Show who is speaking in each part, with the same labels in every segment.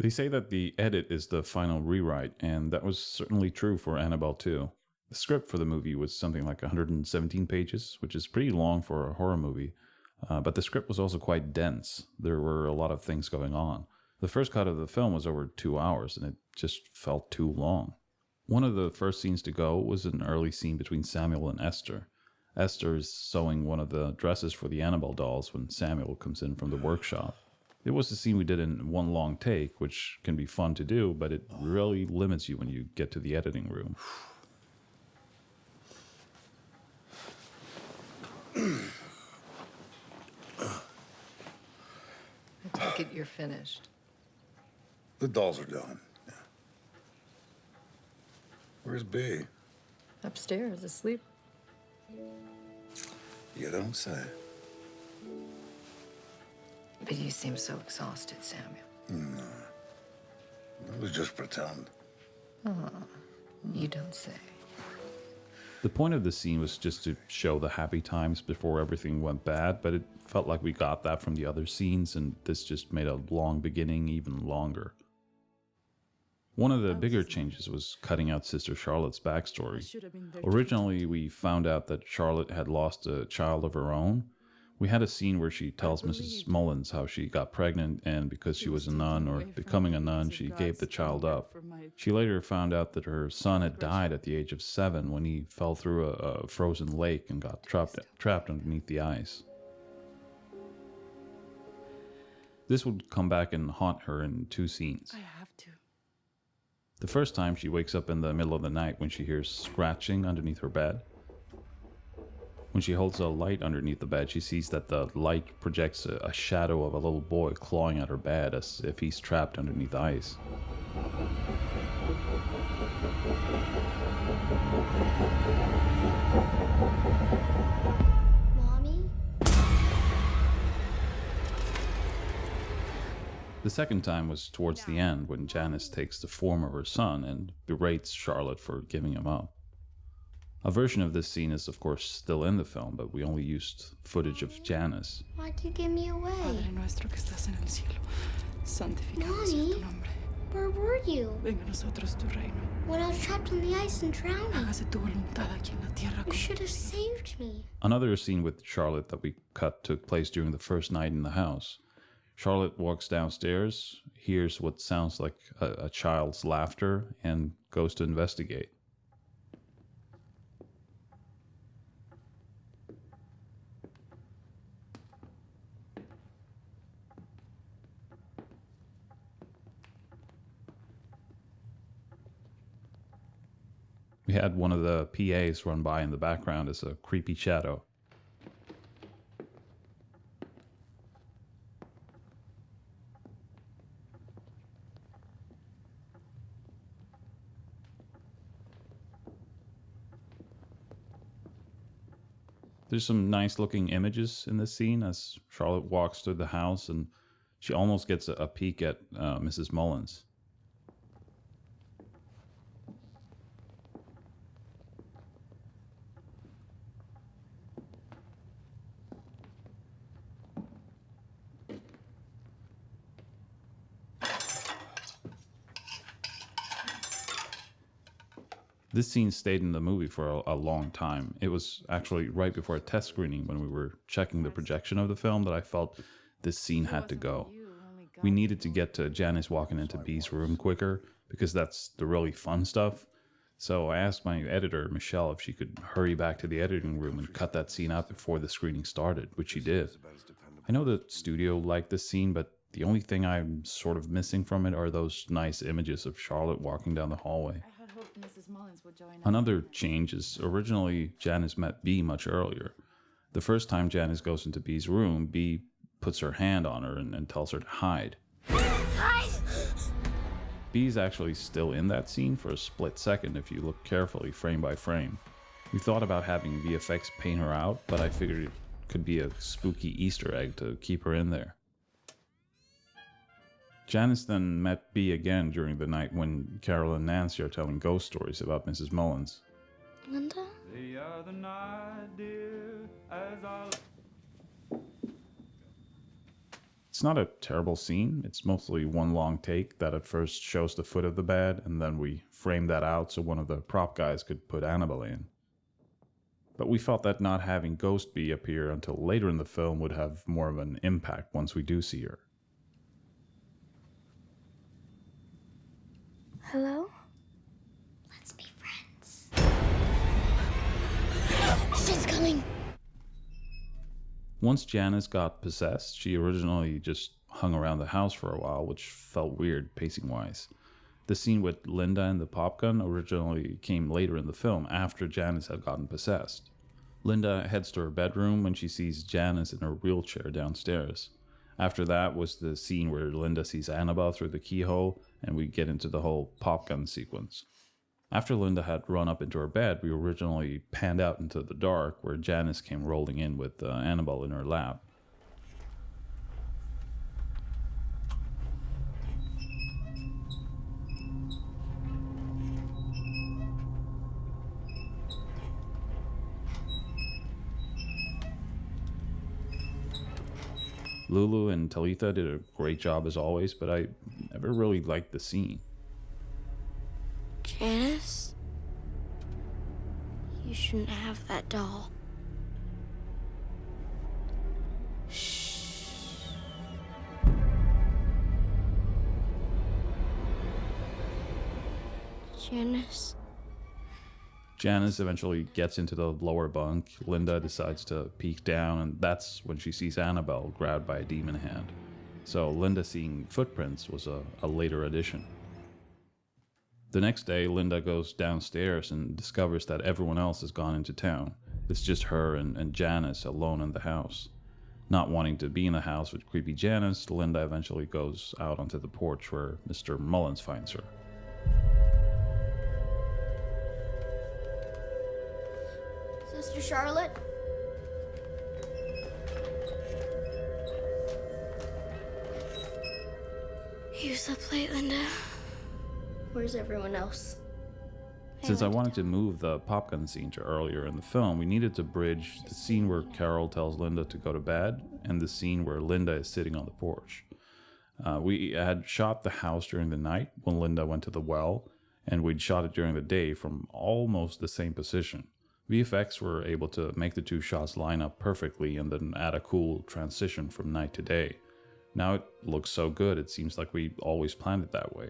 Speaker 1: They say that the edit is the final rewrite, and that was certainly true for Annabelle 2. The script for the movie was something like 117 pages, which is pretty long for a horror movie, but the script was also quite dense. There were a lot of things going on. The first cut of the film was over 2 hours, and it just felt too long. One of the first scenes to go was an early scene between Samuel and Esther. Esther is sewing one of the dresses for the Annabelle dolls when Samuel comes in from the workshop. It was a scene we did in one long take, which can be fun to do, but it really limits you when you get to the editing room.
Speaker 2: I take it you're finished.
Speaker 3: The dolls are done. Yeah. Where's B?
Speaker 2: Upstairs, asleep.
Speaker 3: You don't say.
Speaker 2: But you seem so exhausted, Samuel.
Speaker 3: No. It was just pretend.
Speaker 2: Oh, you don't say.
Speaker 1: The point of the scene was just to show the happy times before everything went bad, but it felt like we got that from the other scenes, and this just made a long beginning even longer. One of the bigger changes was cutting out Sister Charlotte's backstory. Originally, we found out that Charlotte had lost a child of her own. We had a scene where she tells Mrs. Mullins how she got pregnant, and because she was a nun, or becoming a nun, she gave the child up. She later found out that her son had died at the age of 7 when he fell through a frozen lake and got trapped underneath the ice. This would come back and haunt her in 2 scenes.
Speaker 4: I have to.
Speaker 1: The first time, she wakes up in the middle of the night when she hears scratching underneath her bed. When she holds a light underneath the bed, she sees that the light projects a shadow of a little boy clawing at her bed as if he's trapped underneath ice.
Speaker 5: Mommy?
Speaker 1: The second time was towards the end when Janice takes the form of her son and berates Charlotte for giving him up. A version of this scene is of course still in the film, but we only used footage of Janice.
Speaker 5: Why'd you give me away?
Speaker 4: Padre nuestro que estás en el cielo, santificado sea
Speaker 5: Mommy?
Speaker 4: tu nombre.
Speaker 5: Where were you?
Speaker 4: Venga a nosotros tu reino.
Speaker 5: When I was trapped on the ice and drowning.
Speaker 4: Hágase tu voluntad aquí en la tierra
Speaker 5: You
Speaker 4: como
Speaker 5: should have saved me.
Speaker 1: Another scene with Charlotte that we cut took place during the first night in the house. Charlotte walks downstairs, hears what sounds like a child's laughter, and goes to investigate. We had one of the PAs run by in the background as a creepy shadow. There's some nice looking images in this scene as Charlotte walks through the house and she almost gets a peek at Mrs. Mullins. This scene stayed in the movie for a long time. It was actually right before a test screening when we were checking the projection of the film that I felt this scene had to go. We needed to get to Janice walking into B's room quicker because that's the really fun stuff. So I asked my editor, Michelle, if she could hurry back to the editing room and cut that scene out before the screening started, which she did. I know the studio liked this scene, but the only thing I'm sort of missing from it are those nice images of Charlotte walking down the hallway.
Speaker 4: I had hoped Mrs. Mullins would join us.
Speaker 1: Another change is originally Janice met B much earlier. The first time Janice goes into B's room, B puts her hand on her and tells her to hide.
Speaker 5: Hide!
Speaker 1: B's actually still in that scene for a split second if you look carefully frame by frame. We thought about having VFX paint her out, but I figured it could be a spooky Easter egg to keep her in there. Janice then met B again during the night when Carol and Nancy are telling ghost stories about Mrs. Mullins.
Speaker 5: Linda?
Speaker 6: The other night, dear, as I...
Speaker 1: It's not a terrible scene. It's mostly one long take that at first shows the foot of the bed, and then we frame that out so one of the prop guys could put Annabelle in. But we felt that not having Ghost Bee appear until later in the film would have more of an impact once we do see her.
Speaker 5: Hello? Let's be friends. She's coming.
Speaker 1: Once Janice got possessed, she originally just hung around the house for a while, which felt weird pacing-wise. The scene with Linda and the pop gun originally came later in the film, after Janice had gotten possessed. Linda heads to her bedroom when she sees Janice in her wheelchair downstairs. After that was the scene where Linda sees Annabelle through the keyhole, and we get into the whole pop gun sequence. After Linda had run up into her bed, we originally panned out into the dark, where Janice came rolling in with Annabelle in her lap. Lulu and Talitha did a great job as always, but I never really liked the scene.
Speaker 5: Janice? You shouldn't have that doll. Shh. Janice?
Speaker 1: Janice eventually gets into the lower bunk. Linda decides to peek down, and that's when she sees Annabelle grabbed by a demon hand. So Linda seeing footprints was a later addition. The next day, Linda goes downstairs and discovers that everyone else has gone into town. It's just her and Janice alone in the house. Not wanting to be in the house with creepy Janice, Linda eventually goes out onto the porch where Mr. Mullins finds her.
Speaker 5: Sister Charlotte? You slept late, Linda. Where's everyone else?
Speaker 1: Since I wanted to move the pop gun scene to earlier in the film, we needed to bridge the scene where Carol tells Linda to go to bed and the scene where Linda is sitting on the porch. We had shot the house during the night when Linda went to the well, and we'd shot it during the day from almost the same position. VFX were able to make the two shots line up perfectly and then add a cool transition from night to day. Now it looks so good, it seems like we always planned it that way.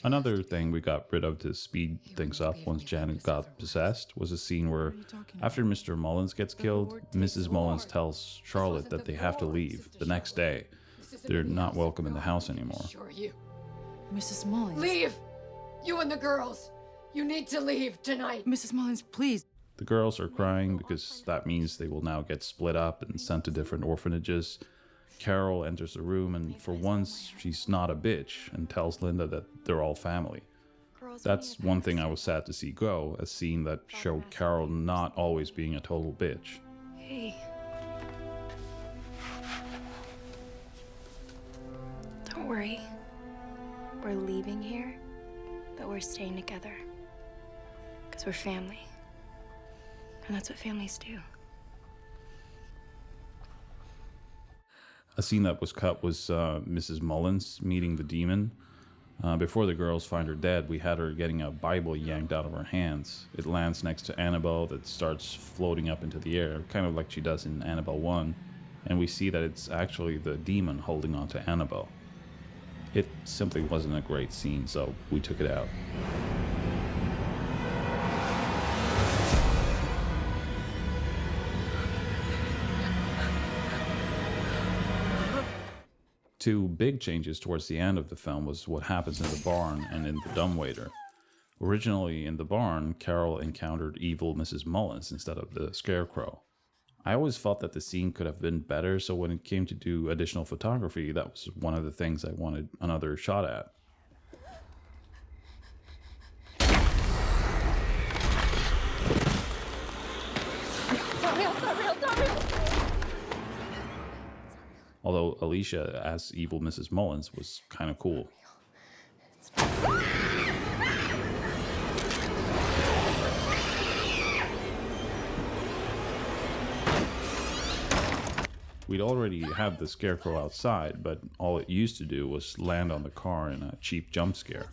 Speaker 1: Another thing we got rid of to speed things up once Janet got possessed was a scene where, after Mr. Mullins gets killed, Mrs. Mullins tells Charlotte that they have to leave the next day. They're not welcome in the house anymore.
Speaker 4: Mrs. Mullins.
Speaker 2: Leave! You and the girls! You need to leave tonight!
Speaker 4: Mrs. Mullins, please.
Speaker 1: The girls are crying because that means they will now get split up and sent to different orphanages. Carol enters the room, and for once, she's not a bitch and tells Linda that they're all family. That's one thing I was sad to see go, a scene that showed Carol not always being a total bitch.
Speaker 5: Hey. Don't worry. We're leaving here, but we're staying together. Because we're family. And that's what families do.
Speaker 1: A scene that was cut was Mrs. Mullins meeting the demon. Before the girls find her dead, we had her getting a Bible yanked out of her hands. It lands next to Annabelle that starts floating up into the air, kind of like she does in Annabelle 1, and we see that it's actually the demon holding on to Annabelle. It simply wasn't a great scene, so we took it out. Two big changes towards the end of the film was what happens in the barn and in the dumbwaiter. Originally in the barn, Carol encountered evil Mrs. Mullins instead of the scarecrow. I always felt that the scene could have been better, so when it came to do additional photography, that was one of the things I wanted another shot at. Although Alicia as evil Mrs. Mullins was kind of cool. We'd already had the scarecrow outside, but all it used to do was land on the car in a cheap jump scare.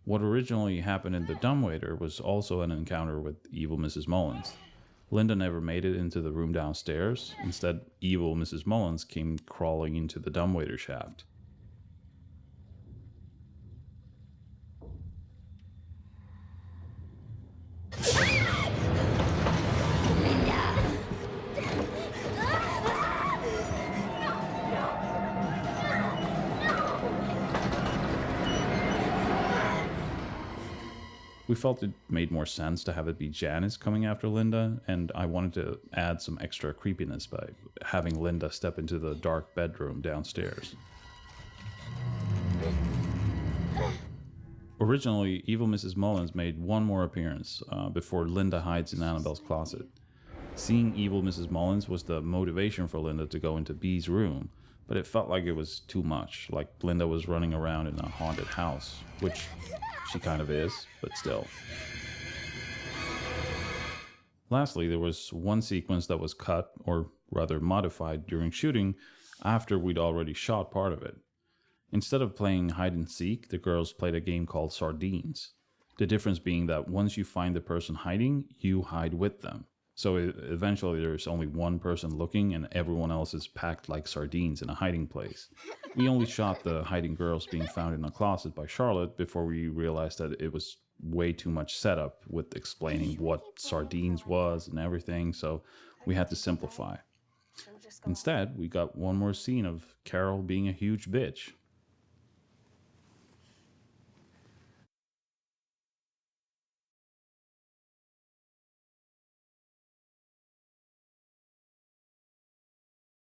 Speaker 1: What originally happened in the dumbwaiter was also an encounter with evil Mrs. Mullins. Linda never made it into the room downstairs. Instead, evil Mrs. Mullins came crawling into the dumbwaiter shaft. We felt it made more sense to have it be Janice coming after Linda, and I wanted to add some extra creepiness by having Linda step into the dark bedroom downstairs. Originally, evil Mrs. Mullins made one more appearance before Linda hides in Annabelle's closet. Seeing evil Mrs. Mullins was the motivation for Linda to go into Bee's room, but it felt like it was too much, like Linda was running around in a haunted house, which she kind of is, but still. Lastly, there was one sequence that was cut, or rather modified, during shooting after we'd already shot part of it. Instead of playing hide and seek, the girls played a game called Sardines. The difference being that once you find the person hiding, you hide with them. So eventually there's only one person looking and everyone else is packed like sardines in a hiding place. We only shot the hiding girls being found in a closet by Charlotte before we realized that it was way too much setup with explaining what sardines was and everything, so we had to simplify. Instead, we got one more scene of Carol being a huge bitch.